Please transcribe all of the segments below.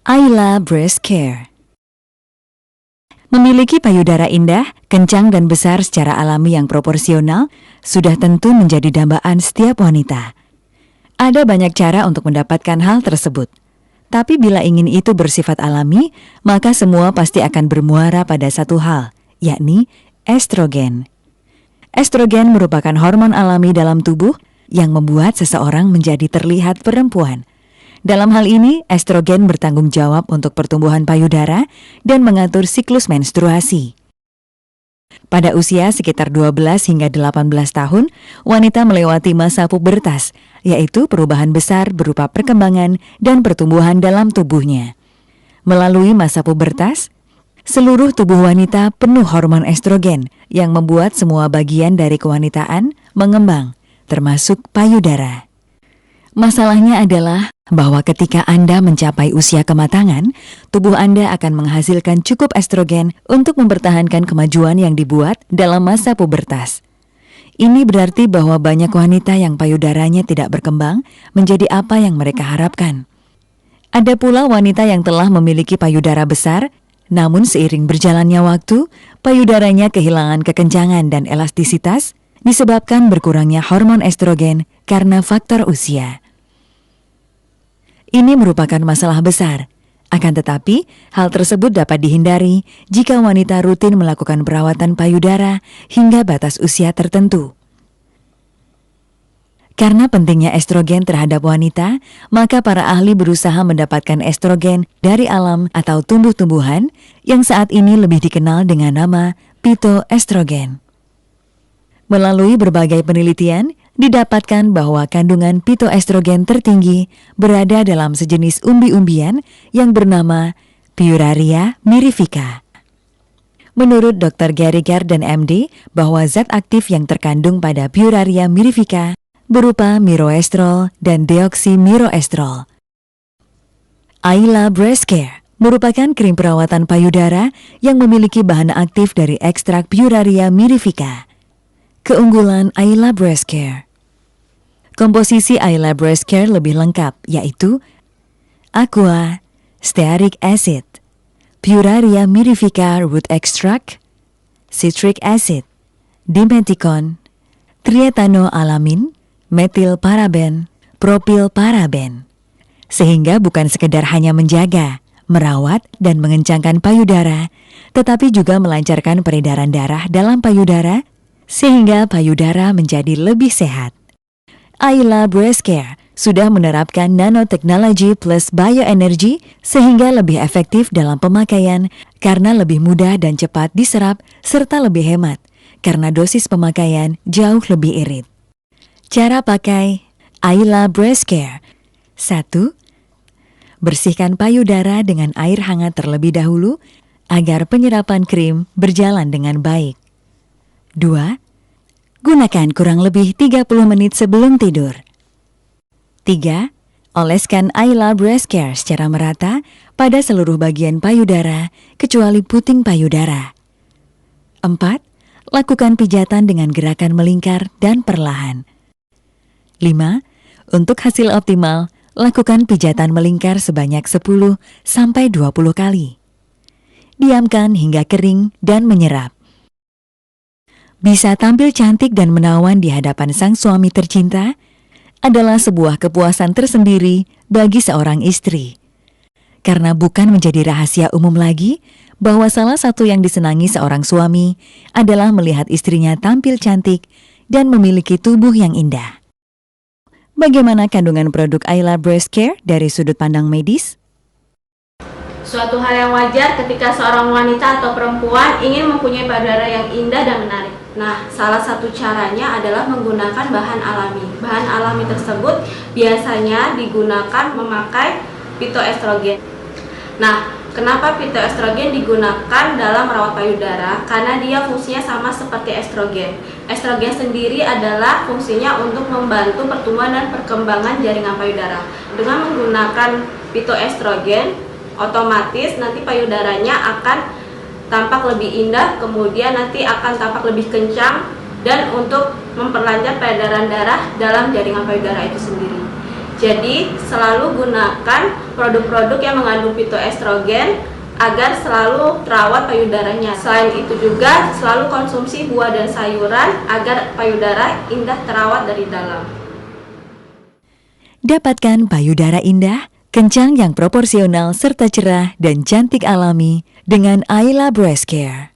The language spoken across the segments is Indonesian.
Ayla Breast Care. Memiliki payudara indah, kencang dan besar secara alami yang proporsional sudah tentu menjadi dambaan setiap wanita. Ada banyak cara untuk mendapatkan hal tersebut. Tapi bila ingin itu bersifat alami, maka semua pasti akan bermuara pada satu hal, yakni estrogen. Estrogen merupakan hormon alami dalam tubuh yang membuat seseorang menjadi terlihat perempuan. Dalam hal ini, estrogen bertanggung jawab untuk pertumbuhan payudara dan mengatur siklus menstruasi. Pada usia sekitar 12 hingga 18 tahun, wanita melewati masa pubertas, yaitu perubahan besar berupa perkembangan dan pertumbuhan dalam tubuhnya. Melalui masa pubertas, seluruh tubuh wanita penuh hormon estrogen yang membuat semua bagian dari kewanitaan mengembang, termasuk payudara. Masalahnya adalah bahwa ketika Anda mencapai usia kematangan, tubuh Anda akan menghasilkan cukup estrogen untuk mempertahankan kemajuan yang dibuat dalam masa pubertas. Ini berarti bahwa banyak wanita yang payudaranya tidak berkembang menjadi apa yang mereka harapkan. Ada pula wanita yang telah memiliki payudara besar, namun seiring berjalannya waktu, payudaranya kehilangan kekencangan dan elastisitas disebabkan berkurangnya hormon estrogen karena faktor usia. Ini merupakan masalah besar. Akan tetapi, hal tersebut dapat dihindari jika wanita rutin melakukan perawatan payudara hingga batas usia tertentu. Karena pentingnya estrogen terhadap wanita, maka para ahli berusaha mendapatkan estrogen dari alam atau tumbuh-tumbuhan yang saat ini lebih dikenal dengan nama phytoestrogen. Melalui berbagai penelitian, didapatkan bahwa kandungan phytoestrogen tertinggi berada dalam sejenis umbi-umbian yang bernama Pueraria mirifica. Menurut Dr. Gary Garden MD, bahwa zat aktif yang terkandung pada Pueraria mirifica berupa miroestrol dan deoksimiroestrol. Ayla Breast Care merupakan krim perawatan payudara yang memiliki bahan aktif dari ekstrak Pueraria mirifica. Keunggulan Ayla Breast Care. Komposisi Ayla Breast Care lebih lengkap, yaitu Aqua, Stearic Acid, Pueraria mirifica Root Extract, Citric Acid, Dimeticon, Triethanoalamin, Metilparaben, Propilparaben. Sehingga bukan sekedar hanya menjaga, merawat, dan mengencangkan payudara, tetapi juga melancarkan peredaran darah dalam payudara, sehingga payudara menjadi lebih sehat. Ayla Breast Care sudah menerapkan nanotechnology plus bioenergy sehingga lebih efektif dalam pemakaian karena lebih mudah dan cepat diserap serta lebih hemat karena dosis pemakaian jauh lebih irit. Cara pakai Ayla Breast Care. 1. Bersihkan payudara dengan air hangat terlebih dahulu agar penyerapan krim berjalan dengan baik. 2. Gunakan kurang lebih 30 menit sebelum tidur. 3. Oleskan Ayla Breast Care secara merata pada seluruh bagian payudara kecuali puting payudara. 4. Lakukan pijatan dengan gerakan melingkar dan perlahan. 5. Untuk hasil optimal, lakukan pijatan melingkar sebanyak 10-20 kali. Diamkan hingga kering dan menyerap. Bisa tampil cantik dan menawan di hadapan sang suami tercinta adalah sebuah kepuasan tersendiri bagi seorang istri. Karena bukan menjadi rahasia umum lagi bahwa salah satu yang disenangi seorang suami adalah melihat istrinya tampil cantik dan memiliki tubuh yang indah. Bagaimana kandungan produk Ayla Breast Care dari sudut pandang medis? Suatu hal yang wajar ketika seorang wanita atau perempuan ingin mempunyai payudara yang indah dan menarik. Nah, salah satu caranya adalah menggunakan bahan alami. Bahan alami tersebut biasanya digunakan memakai phytoestrogen. Nah, kenapa phytoestrogen digunakan dalam merawat payudara? Karena dia fungsinya sama seperti estrogen. Estrogen sendiri adalah fungsinya untuk membantu pertumbuhan dan perkembangan jaringan payudara. Dengan menggunakan phytoestrogen, otomatis nanti payudaranya akan tampak lebih indah, kemudian nanti akan tampak lebih kencang dan untuk memperlancar peredaran darah dalam jaringan payudara itu sendiri. Jadi, selalu gunakan produk-produk yang mengandung fitoestrogen agar selalu terawat payudaranya. Selain itu juga, selalu konsumsi buah dan sayuran agar payudara indah terawat dari dalam. Dapatkan payudara indah, kencang yang proporsional serta cerah dan cantik alami dengan Ayla Breast Care.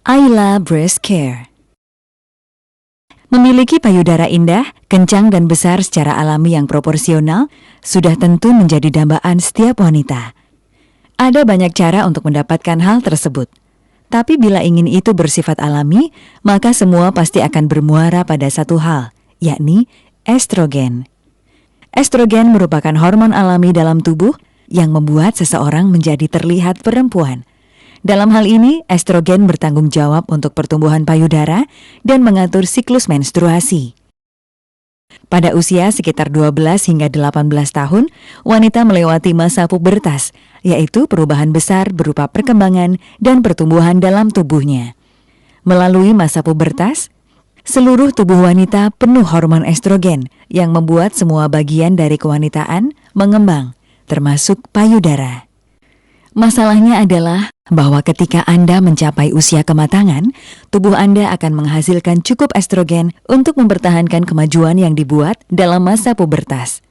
Ayla Breast Care memiliki payudara indah, kencang dan besar secara alami yang proporsional, sudah tentu menjadi dambaan setiap wanita. Ada banyak cara untuk mendapatkan hal tersebut. Tapi bila ingin itu bersifat alami, maka semua pasti akan bermuara pada satu hal, yakni estrogen. Estrogen merupakan hormon alami dalam tubuh yang membuat seseorang menjadi terlihat perempuan. Dalam hal ini, estrogen bertanggung jawab untuk pertumbuhan payudara dan mengatur siklus menstruasi. Pada usia sekitar 12 hingga 18 tahun, wanita melewati masa pubertas, yaitu perubahan besar berupa perkembangan dan pertumbuhan dalam tubuhnya. Melalui masa pubertas, seluruh tubuh wanita penuh hormon estrogen yang membuat semua bagian dari kewanitaan mengembang, termasuk payudara. Masalahnya adalah bahwa ketika Anda mencapai usia kematangan, tubuh Anda akan menghasilkan cukup estrogen untuk mempertahankan kemajuan yang dibuat dalam masa pubertas.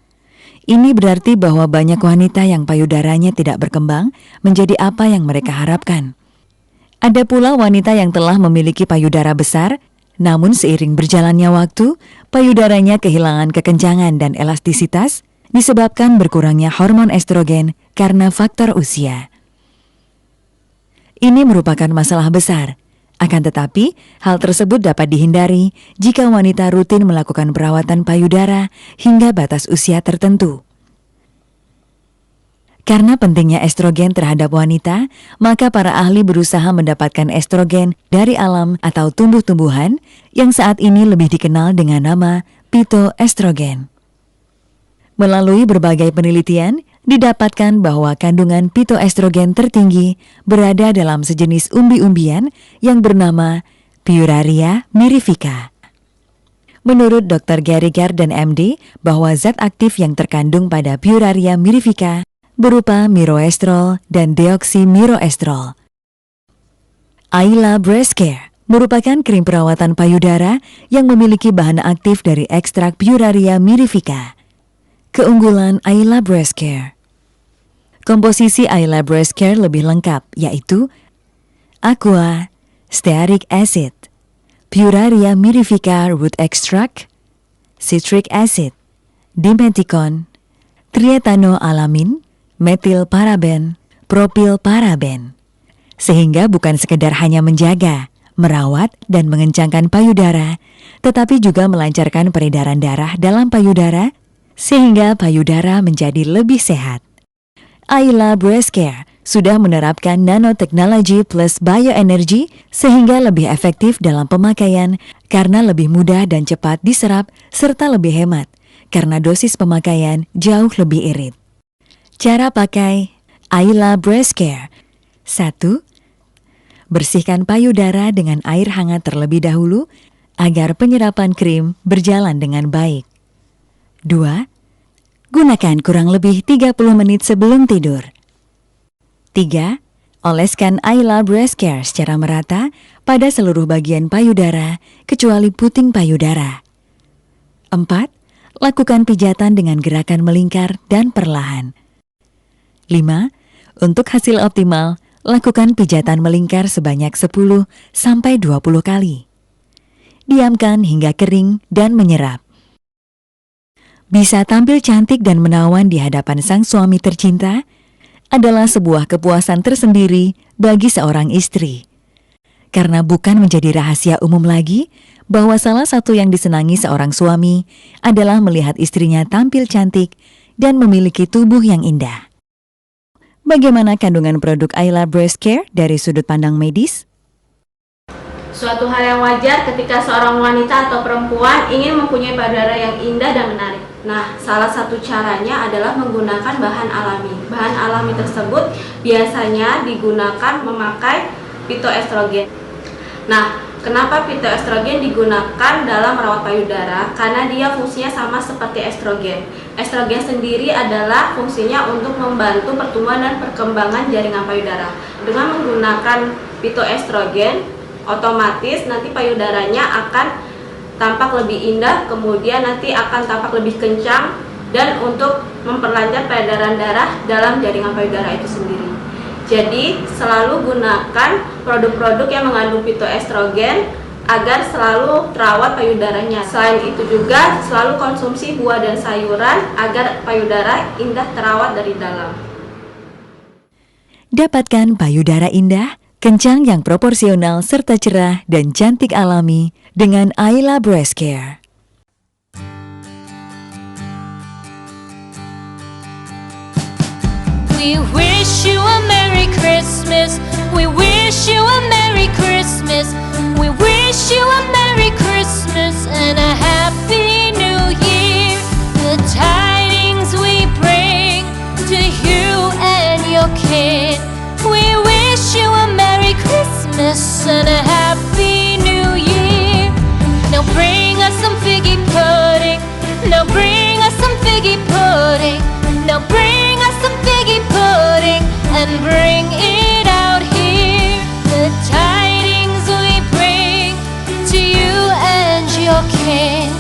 Ini berarti bahwa banyak wanita yang payudaranya tidak berkembang menjadi apa yang mereka harapkan. Ada pula wanita yang telah memiliki payudara besar, namun seiring berjalannya waktu, payudaranya kehilangan kekencangan dan elastisitas disebabkan berkurangnya hormon estrogen karena faktor usia. Ini merupakan masalah besar. Akan tetapi, hal tersebut dapat dihindari jika wanita rutin melakukan perawatan payudara hingga batas usia tertentu. Karena pentingnya estrogen terhadap wanita, maka para ahli berusaha mendapatkan estrogen dari alam atau tumbuh-tumbuhan yang saat ini lebih dikenal dengan nama phytoestrogen. Melalui berbagai penelitian, didapatkan bahwa kandungan phytoestrogen tertinggi berada dalam sejenis umbi-umbian yang bernama Puraria mirifica. Menurut Dr. Gary Garden MD, bahwa zat aktif yang terkandung pada Puraria mirifica berupa miroestrol dan deoksimiroestrol. Ayla Breast Care merupakan krim perawatan payudara yang memiliki bahan aktif dari ekstrak Puraria mirifica. Keunggulan Ayla Breast Care. Komposisi Ayla Breast Care lebih lengkap, yaitu Aqua, Stearic Acid, Puraria mirifica Root Extract, Citric Acid, Dimeticon, Triethanoalamin, Metilparaben, Propilparaben. Sehingga bukan sekedar hanya menjaga, merawat, dan mengencangkan payudara, tetapi juga melancarkan peredaran darah dalam payudara, sehingga payudara menjadi lebih sehat. Ayla Breast Care sudah menerapkan nanotechnology plus bioenergy sehingga lebih efektif dalam pemakaian karena lebih mudah dan cepat diserap serta lebih hemat karena dosis pemakaian jauh lebih irit. Cara pakai Ayla Breast Care. 1. Bersihkan payudara dengan air hangat terlebih dahulu agar penyerapan krim berjalan dengan baik. 2. Gunakan kurang lebih 30 menit sebelum tidur. 3. Oleskan Ayla Breast Care secara merata pada seluruh bagian payudara kecuali puting payudara. 4. Lakukan pijatan dengan gerakan melingkar dan perlahan. 5. Untuk hasil optimal, lakukan pijatan melingkar sebanyak 10-20 kali. Diamkan hingga kering dan menyerap. Bisa tampil cantik dan menawan di hadapan sang suami tercinta adalah sebuah kepuasan tersendiri bagi seorang istri. Karena bukan menjadi rahasia umum lagi bahwa salah satu yang disenangi seorang suami adalah melihat istrinya tampil cantik dan memiliki tubuh yang indah. Bagaimana kandungan produk Ayla Breast Care dari sudut pandang medis? Suatu hal yang wajar ketika seorang wanita atau perempuan ingin mempunyai payudara yang indah dan menarik. Nah, salah satu caranya adalah menggunakan bahan alami. Bahan alami tersebut biasanya digunakan memakai phytoestrogen. Nah, kenapa phytoestrogen digunakan dalam merawat payudara? Karena dia fungsinya sama seperti estrogen. Estrogen sendiri adalah fungsinya untuk membantu pertumbuhan dan perkembangan jaringan payudara. Dengan menggunakan phytoestrogen, otomatis nanti payudaranya akan tampak lebih indah, kemudian nanti akan tampak lebih kencang dan untuk memperlancar peredaran darah dalam jaringan payudara itu sendiri. Jadi selalu gunakan produk-produk yang mengandung phytoestrogen agar selalu terawat payudaranya. Selain itu juga selalu konsumsi buah dan sayuran agar payudara indah terawat dari dalam. Dapatkan payudara indah, kencang yang proporsional serta cerah dan cantik alami dengan Ayla Breast Care. We wish you a Merry Christmas. We wish you a Merry Christmas. We wish you a Merry Christmas and a Happy New Year. The tidings we bring to you and your kid. We wish you a Merry Christmas and a Happy New Year. Now bring us some figgy pudding. Now bring us some figgy pudding. Now bring us some figgy pudding and bring it out here. The tidings we bring to you and your kin.